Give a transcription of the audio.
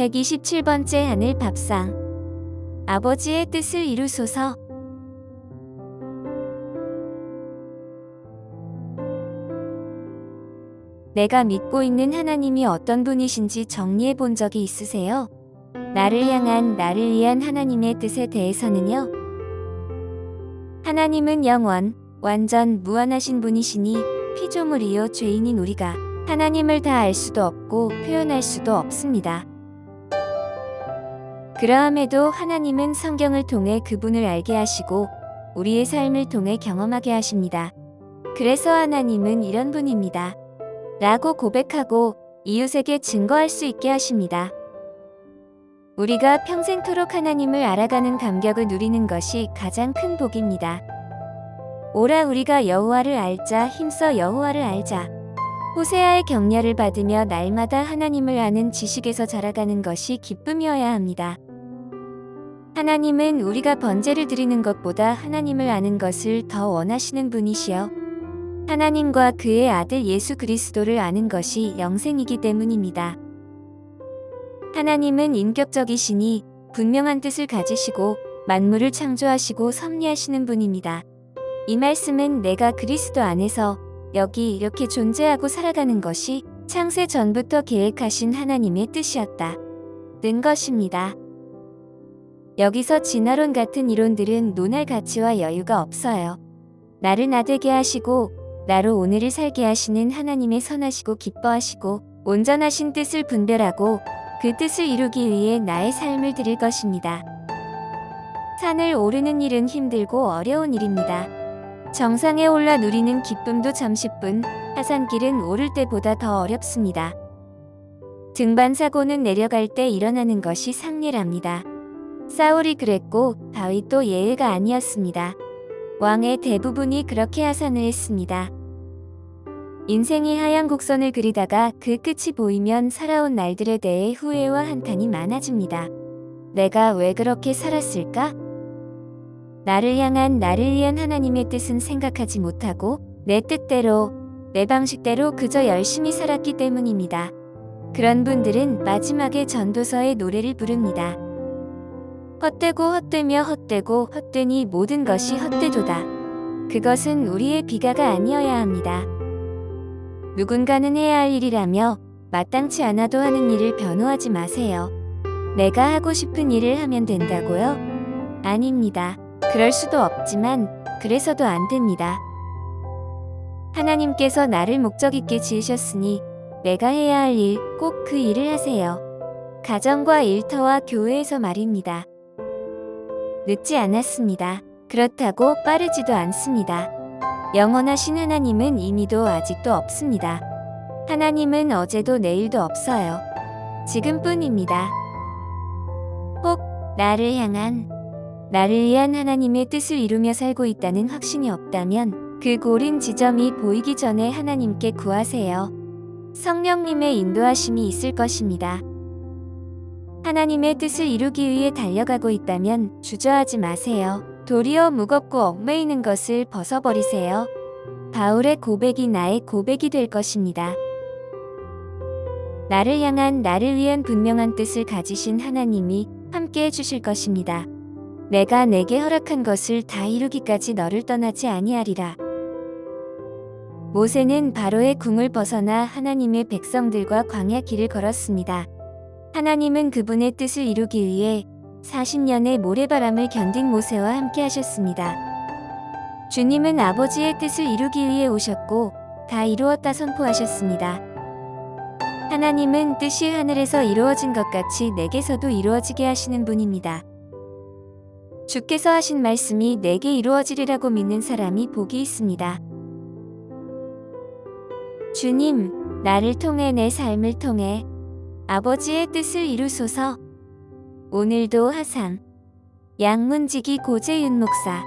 127번째 하늘 밥상. 아버지의 뜻을 이루소서. 내가 믿고 있는 하나님이 어떤 분이신지 정리해 본 적이 있으세요? 나를 향한, 나를 위한 하나님의 뜻에 대해서는요? 하나님은 영원, 완전, 무한하신 분이시니 피조물이요 죄인인 우리가 하나님을 다 알 수도 없고 표현할 수도 없습니다. 그러함에도 하나님은 성경을 통해 그분을 알게 하시고 우리의 삶을 통해 경험하게 하십니다. 그래서 하나님은 이런 분입니다. 라고 고백하고 이웃에게 증거할 수 있게 하십니다. 우리가 평생토록 하나님을 알아가는 감격을 누리는 것이 가장 큰 복입니다. 오라 우리가 여호와를 알자, 힘써 여호와를 알자. 호세아의 격려를 받으며 날마다 하나님을 아는 지식에서 자라가는 것이 기쁨이어야 합니다. 하나님은 우리가 번제를 드리는 것보다 하나님을 아는 것을 더 원하시는 분이시여 하나님과 그의 아들 예수 그리스도를 아는 것이 영생이기 때문입니다. 하나님은 인격적이시니 분명한 뜻을 가지시고 만물을 창조하시고 섭리하시는 분입니다. 이 말씀은 내가 그리스도 안에서 여기 이렇게 존재하고 살아가는 것이 창세 전부터 계획하신 하나님의 뜻이었다. 는 것입니다. 여기서 진화론 같은 이론들은 논할 가치와 여유가 없어요. 나를 나되게 하시고 나로 오늘을 살게 하시는 하나님의 선하시고 기뻐하시고 온전하신 뜻을 분별하고 그 뜻을 이루기 위해 나의 삶을 드릴 것입니다. 산을 오르는 일은 힘들고 어려운 일입니다. 정상에 올라 누리는 기쁨도 잠시뿐 하산길은 오를 때보다 더 어렵습니다. 등반 사고는 내려갈 때 일어나는 것이 상례랍니다. 사울이 그랬고 다윗도 예외가 아니었습니다. 왕의 대부분이 그렇게 하산을 했습니다. 인생이 하얀 곡선을 그리다가 그 끝이 보이면 살아온 날들에 대해 후회와 한탄이 많아집니다. 내가 왜 그렇게 살았을까? 나를 향한, 나를 위한 하나님의 뜻은 생각하지 못하고 내 뜻대로, 내 방식대로 그저 열심히 살았기 때문입니다. 그런 분들은 마지막에 전도서의 노래를 부릅니다. 헛되고 헛되며 헛되고 헛되니 모든 것이 헛되도다. 그것은 우리의 비가가 아니어야 합니다. 누군가는 해야 할 일이라며 마땅치 않아도 하는 일을 변호하지 마세요. 내가 하고 싶은 일을 하면 된다고요? 아닙니다. 그럴 수도 없지만 그래서도 안 됩니다. 하나님께서 나를 목적 있게 지으셨으니 내가 해야 할 일, 꼭 그 일을 하세요. 가정과 일터와 교회에서 말입니다. 늦지 않았습니다. 그렇다고 빠르지도 않습니다. 영원하신 하나님은 이미도 아직도 없습니다. 하나님은 어제도 내일도 없어요. 지금뿐입니다. 혹 나를 향한, 나를 위한 하나님의 뜻을 이루며 살고 있다는 확신이 없다면 그 고린 지점이 보이기 전에 하나님께 구하세요. 성령님의 인도하심이 있을 것입니다. 하나님의 뜻을 이루기 위해 달려가고 있다면 주저하지 마세요. 도리어 무겁고 얽매이는 것을 벗어버리세요. 바울의 고백이 나의 고백이 될 것입니다. 나를 향한, 나를 위한 분명한 뜻을 가지신 하나님이 함께 해주실 것입니다. 내가 내게 허락한 것을 다 이루기까지 너를 떠나지 아니하리라. 모세는 바로의 궁을 벗어나 하나님의 백성들과 광야 길을 걸었습니다. 하나님은 그분의 뜻을 이루기 위해 40년의 모래바람을 견딘 모세와 함께 하셨습니다. 주님은 아버지의 뜻을 이루기 위해 오셨고 다 이루었다 선포하셨습니다. 하나님은 뜻이 하늘에서 이루어진 것 같이 내게서도 이루어지게 하시는 분입니다. 주께서 하신 말씀이 내게 이루어지리라고 믿는 사람이 복이 있습니다. 주님, 나를 통해 내 삶을 통해 아버지의 뜻을 이루소서. 오늘도 하상 양문지기 고재윤 목사.